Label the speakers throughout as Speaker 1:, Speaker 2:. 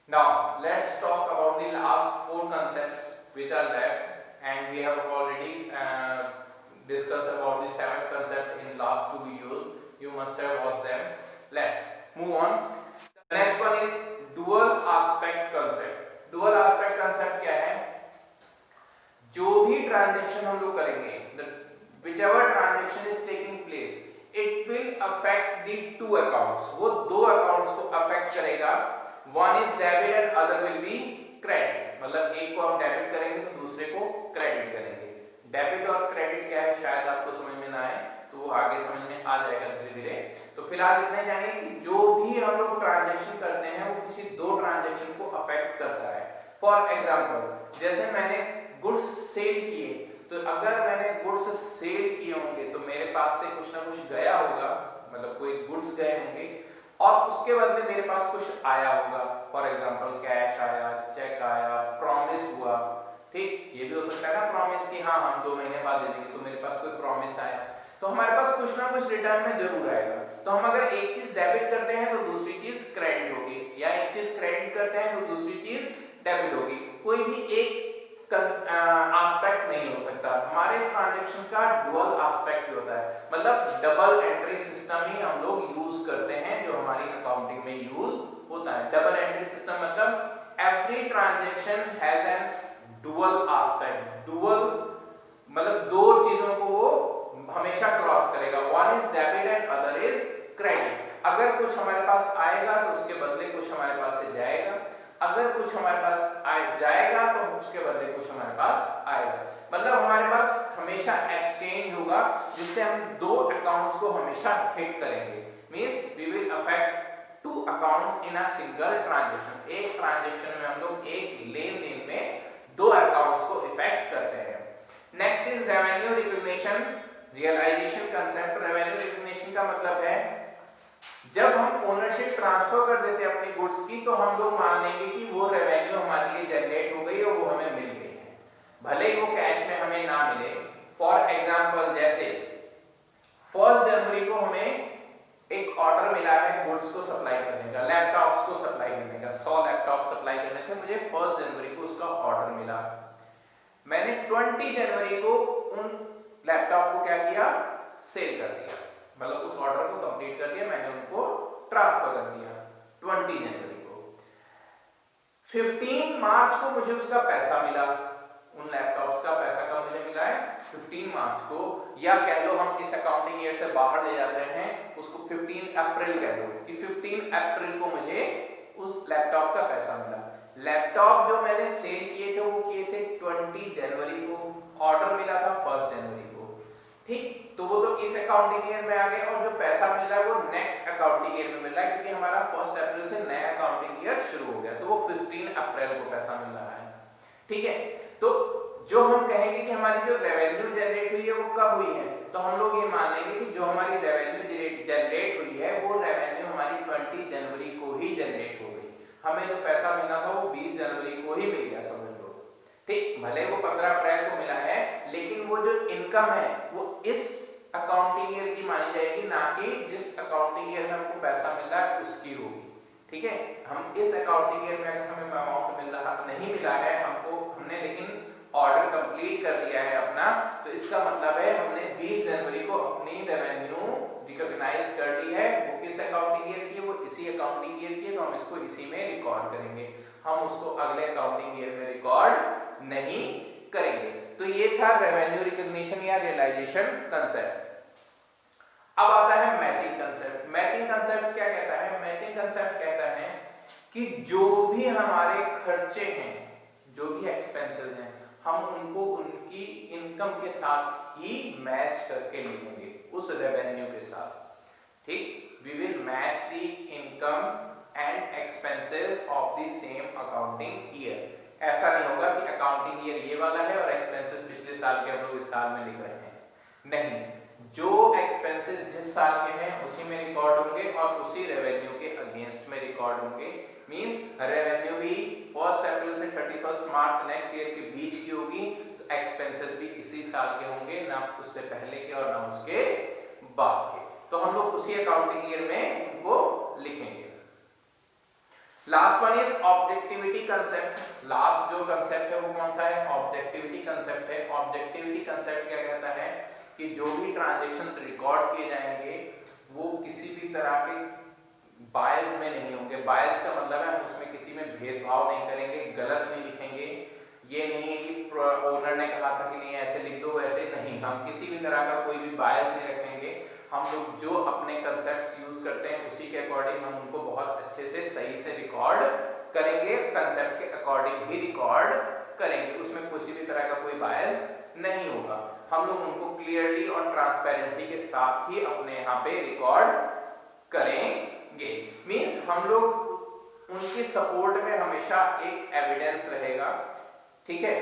Speaker 1: Now let's talk about the last four concepts which are left, and we have already discussed about the seventh concept in last two videos. You must have watched them. Let's move on. The next one is dual aspect concept. Dual aspect concept क्या है? जो भी transaction हम लोग करेंगे, whichever transaction is taking place, it will affect the two accounts. वो दो accounts को affect करेगा. One is debit and other will be credit. मतलब एक को हम डेबिट करेंगे तो दूसरे को क्रेडिट करेंगे. डेबिट और क्रेडिट क्या है शायद आपको समझ में ना आए, तो वो आगे समझ में आ जाएगा धीरे धीरे. तो फिलहाल इतना जानिए कि जो भी हम लोग ट्रांजेक्शन करते हैं वो किसी दो ट्रांजेक्शन को अफेक्ट करता है. फॉर एग्जाम्पल, जैसे मैंने गुड्स सेल किए, तो अगर मैंने गुड्स सेल किए होंगे तो मेरे पास से कुछ ना कुछ गया होगा, मतलब कोई गुड्स गए होंगे और उसके बदले मेरे पास कुछ आया होगा. फॉर एग्जांपल कैश आया, चेक आया, प्रॉमिस हुआ. ठीक, ये भी हो सकता है ना प्रॉमिस की, हाँ हम 2 महीने बाद दे देंगे, तो मेरे पास कोई प्रॉमिस आया, तो हमारे पास कुछ ना कुछ रिटर्न में जरूर आएगा. तो हम अगर एक चीज डेबिट करते हैं तो दूसरी चीज क्रेडिट होगी, या एक चीज क्रेडिट करते हैं तो दूसरी चीज डेबिट होगी. कोई भी एक एस्पेक्ट नहीं हो सकता. हमारे ट्रांजैक्शन का डुअल एस्पेक्ट होता है, मतलब डबल एंट्री सिस्टम ही हम लोग यूज करते हैं जो हमारी अकाउंटिंग में यूज होता है. डबल एंट्री सिस्टम मतलब every transaction has an dual aspect. Dual मतलब दो चीजों को वो हमेशा क्रॉस करेगा. One is debit and other is credit. अगर कुछ हमारे पास आएगा तो उसके बदले कुछ हमारे पास से जाएगा, अगर कुछ हमारे पास जाएगा तो उसके बदले कुछ हमारे पास आएगा. मतलब हमारे पास हमेशा एक्सचेंज होगा जिससे हम दो अकाउंट्स को हमेशा हिट करेंगे. Means we will affect two accounts in a single transaction. एक ट्रांजैक्शन में हम लोग एक लेन देन में दो अकाउंट्स को इफेक्ट करते हैं. Next is revenue recognition realisation concept. Revenue recognition का मतलब है जब हम ओनरशिप ट्रांसफर कर देते हैं अपनी गुड्स की, तो हम लोग मान लेंगे कि वो रेवेन्यू हमारे लिए जनरेट हो गई और वो हमें मिल गई है, भले ही वो कैश में हमें ना मिले. फॉर एग्जांपल, जैसे 1 जनवरी को हमें एक ऑर्डर मिला है गुड्स को सप्लाई करने का, लैपटॉप्स को सप्लाई करने का. 100 लैपटॉप सप्लाई करने थे मुझे. 1 जनवरी को उसका ऑर्डर मिला. मैंने 20 जनवरी को उन लैपटॉप को क्या किया, सेल कर दिया. मतलब उस ऑर्डर को कंप्लीट कर दिया, मैंने उनको ट्रांसफर कर दिया 20 जनवरी को. 15 मार्च को मुझे उसका पैसा मिला. उन लैपटॉप्स का पैसा कब मुझे मिला है, 15 मार्च को. या कह लो हम इस अकाउंटिंग ईयर से बाहर ले जाते हैं उसको, 15 अप्रैल कह लो कि 15 अप्रैल को मुझे उस लैपटॉप का पैसा मिला. लैपटॉप जो मैंने सेल किए थे वो किए थे 20 जनवरी को, ऑर्डर मिला था 1 जनवरी को. ठीक, तो वो तो इस अकाउंटिंग ईयर में आ गए, और जो पैसा मिल रहा है वो नेक्स्ट अकाउंटिंग ईयर में मिल रहा है, क्योंकि हमारा 1 अप्रैल से नया अकाउंटिंग ईयर शुरू हो गया, तो वो 15 अप्रैल को पैसा मिल रहा है. ठीक है, तो जो हम कहेंगे कि हमारी जो रेवेन्यू जनरेट हुई है वो कब हुई है, तो हम लोग ये मान लेंगे कि जो हमारी रेवेन्यू जनरेट हुई है वो रेवेन्यू हमारी 20 जनवरी को ही जनरेट हो गई. हमें जो पैसा मिला था वो 20 जनवरी को ही मिल गया, समझ लो. ठीक, भले वो 15 अप्रैल को मिला है, लेकिन वो जो इनकम है वो इस अकाउंटिंग ईयर की मानी जाएगी, ना कि जिस अकाउंटिंग ईयर में हमको पैसा मिल रहा है उसकी होगी. ठीक है, हम इस अकाउंटिंग ईयर में अगर हमें अमाउंट मिल रहा नहीं मिला है हमको, हमने लेकिन ऑर्डर कंप्लीट कर दिया है अपना, तो इसका मतलब है हमने 20 जनवरी को अपनी रेवेन्यू रिकॉग्नाइज कर ली है. वो किस अकाउंटिंग ईयर की है, वो इसी अकाउंटिंग ईयर की है, तो हम इसको इसी में रिकॉर्ड करेंगे. हम उसको अगले अकाउंटिंग ईयर में रिकॉर्ड नहीं करेंगे. तो ये था रेवेन्यू रिकॉग्निशन या रियलाइजेशन कंसेप्ट. अब आता है मैचिंग कंसेप्ट. मैचिंग कंसेप्ट क्या कहता है, मैचिंग कंसेप्ट कहता है कि जो भी हमारे खर्चे हैं, जो भी एक्सपेंसेस हैं, हम उनको उनकी इनकम के साथ ही मैच करके लिखेंगे, उस रेवेन्यू के साथ. ठीक, we will match the income and expenses of the same accounting year. ऐसा नहीं होगा कि अकाउंटिंग ईयर ये वाला है और एक्सपेंसेस पिछले साल के हम लोग इस साल में लिख रहे हैं. नहीं, जो एक्सपेंसेस जिस साल के हैं उसी में रिकॉर्ड होंगे और उसी रेवेन्यू के अगेंस्ट में रिकॉर्ड होंगे. मींस रेवेन्यू भी 1 अप्रैल से 31 मार्च नेक्स्ट ईयर के बीच की होगी, तो एक्सपेंसेस भी इसी साल के होंगे, ना उससे पहले के और ना उसके बाद के. तो हम लोग उसी अकाउंटिंग ईयर में उनको लिखेंगे. Last one is objectivity concept. Last जो कंसेप्ट है वो कौन सा है? ऑब्जेक्टिविटी कंसेप्ट है। ऑब्जेक्टिविटी कंसेप्ट क्या कहता है कि जो भी ट्रांजैक्शंस रिकॉर्ड किए जाएंगे वो किसी भी तरह के बायस में नहीं होंगे। बायस का मतलब है हम उसमें किसी में भेदभाव नहीं करेंगे, गलत नहीं लिखेंगे। ये नहीं है कि ओनर ने कहा था कि नहीं ऐसे लिख दो, वैसे नहीं, हम किसी भी तरह का कोई भी बायस नहीं रखेंगे। हम लोग जो अपने कंसेप्ट यूज करते हैं उसी के अकॉर्डिंग हम उनको बहुत अच्छे से सही से रिकॉर्ड करेंगे, कंसेप्ट के अकॉर्डिंग ही रिकॉर्ड करेंगे, उसमें किसी भी तरह का कोई बायस नहीं होगा। हम लोग उनको क्लियरली और ट्रांसपेरेंसी के साथ ही अपने यहाँ पे रिकॉर्ड करेंगे। मींस हम लोग उनके सपोर्ट में हमेशा एक एविडेंस रहेगा, ठीक है।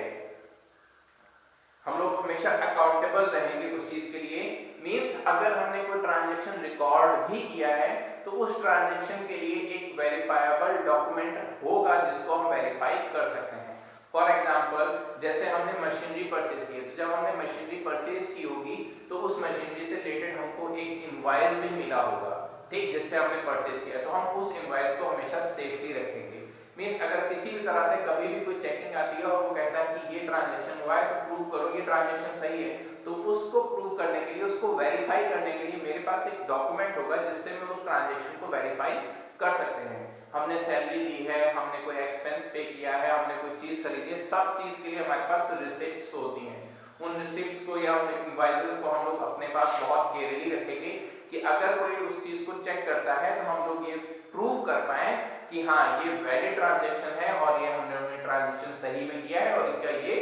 Speaker 1: हम लोग हमेशा अकाउंटेबल रहेंगे उस चीज के लिए। मींस अगर हमने कोई ट्रांजैक्शन रिकॉर्ड भी किया है तो उस ट्रांजैक्शन के लिए एक वेरीफाएबल डॉक्यूमेंट होगा जिसको हम वेरीफाई कर सकते हैं। फॉर एग्जांपल जैसे हमने मशीनरी परचेज की है, तो जब हमने मशीनरी परचेज की होगी तो उस मशीनरी से रिलेटेड हमको एक इनवॉइस भी मिला होगा, ठीक, जिससे हमने परचेज किया, तो हम उस इनवॉइस को हमेशा सेफली रखेंगे। मींस अगर किसी भी तरह से कभी भी कोई चेकिंग आती है और वो कहता है कि ये ट्रांजैक्शन हुआ है तो प्रूव करो ये ट्रांजैक्शन सही है, तो उसको प्रूव करने के लिए, उसको वेरीफाई करने के लिए मेरे पास एक डॉक्यूमेंट होगा जिससे मैं उस ट्रांजैक्शन को वेरीफाई कर सकते हैं। हमने सैलरी दी है, हमने कोई एक्सपेंस पे किया है, हमने कोई चीज खरीदी है, सब चीज के लिए हमारे पास रिसिप्ट्स होती हैं। उन रिसिप्ट्स को या उन इनवॉइसेस को हम लोग अपने पास बहुत केयरली रखेंगे कि अगर कोई उस चीज को चेक करता है तो हम लोग ये प्रूव कर पाए कि हाँ ये वैलिड ट्रांजैक्शन है और ये हमने ट्रांजैक्शन सही में किया है और इनका ये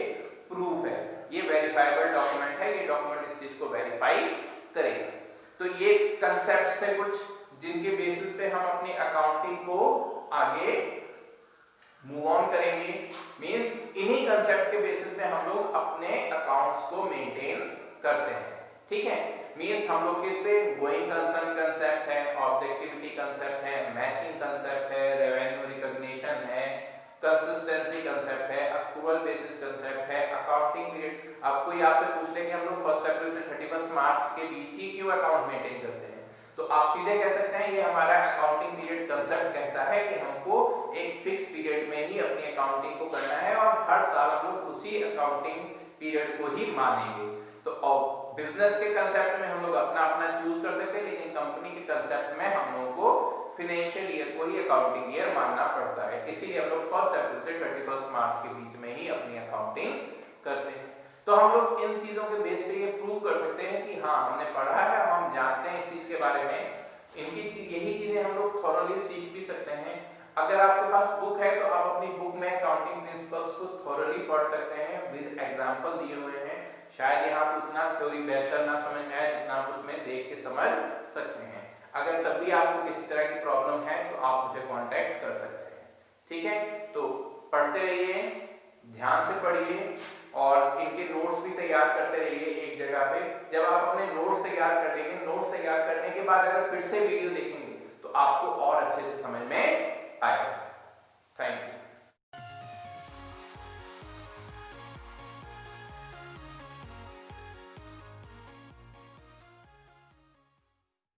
Speaker 1: प्रूफ है, ये वेरीफाइबल डॉक्यूमेंट है, ये डॉक्यूमेंट इस चीज को वेरीफाई करेगा। तो ये कंसेप्ट्स थे कुछ जिनके बेसिस पे हम अपनी अकाउंटिंग को आगे मूव ऑन करेंगे। मींस इन्हीं कंसेप्ट के बेसिस पे हम लोग अपने अकाउंट्स को मेंटेन करते हैं, ठीक है। मींस हम लोग किस पे गोइंग कंसर्न कंसेप्ट है, ऑब्जेक्टिविटी कंसेप्ट है, मैचिंग कंसेप्ट है, रेवेन्यू रिकॉग्निशन है, कंसिस्टेंसी कंसेप्ट है, अक्रूवल बेसिस कंसेप्ट है, अकाउंटिंग पीरियड। अब कोई आपसे पूछ ले कि हम लोग 1 अप्रैल से 31 मार्च के बीच ही क्यों अकाउंट मेंटेन करते हैं, तो आप सीधे कह सकते हैं ये हमारा अकाउंटिंग पीरियड कंसेप्ट कहता है कि हमको एक फिक्स पीरियड में ही अपनी अकाउंटिंग को करना है और हर साल हम लोग उसी अकाउंटिंग पीरियड को ही मानेंगे। तो बिजनेस के कंसेप्ट में हम लोग अपना अपना चूज कर सकते हैं, लेकिन कंपनी के कंसेप्ट में हम लोगों को फाइनेंशियल ईयर को ही अकाउंटिंग ईयर मानना पड़ता है। इसीलिए हम लोग 1 अप्रैल से 31 मार्च के बीच में ही अपनी अकाउंटिंग करते हैं। तो हम लोग इन चीजों के बेस पे ये प्रूव कर सकते हैं कि हाँ हमने पढ़ा है, हम जानते हैं इस चीज के बारे में। इनकी यही चीजें हम लोग थॉरोली सीख भी सकते हैं। अगर आपके पास बुक है तो आप अपनी बुक में अकाउंटिंग प्रिंसिपल्स को थॉरोली पढ़ सकते हैं, विद एग्जांपल दिए हुए हैं। शायद यहाँ पे उतना थ्योरी बेहतर ना समझ में आए जितना आप उसमें देख के समझ सकते हैं। अगर तब भी आपको किसी तरह की प्रॉब्लम है तो आप मुझे कांटेक्ट कर सकते हैं, ठीक है। तो पढ़ते रहिए, ध्यान से पढ़िए और इनके नोट्स भी तैयार करते रहिए एक जगह पे। जब आप अपने नोट्स तैयार कर लेंगे, नोट्स तैयार करने के बाद अगर फिर से वीडियो देखेंगे तो आपको और अच्छे से समझ में आएगा।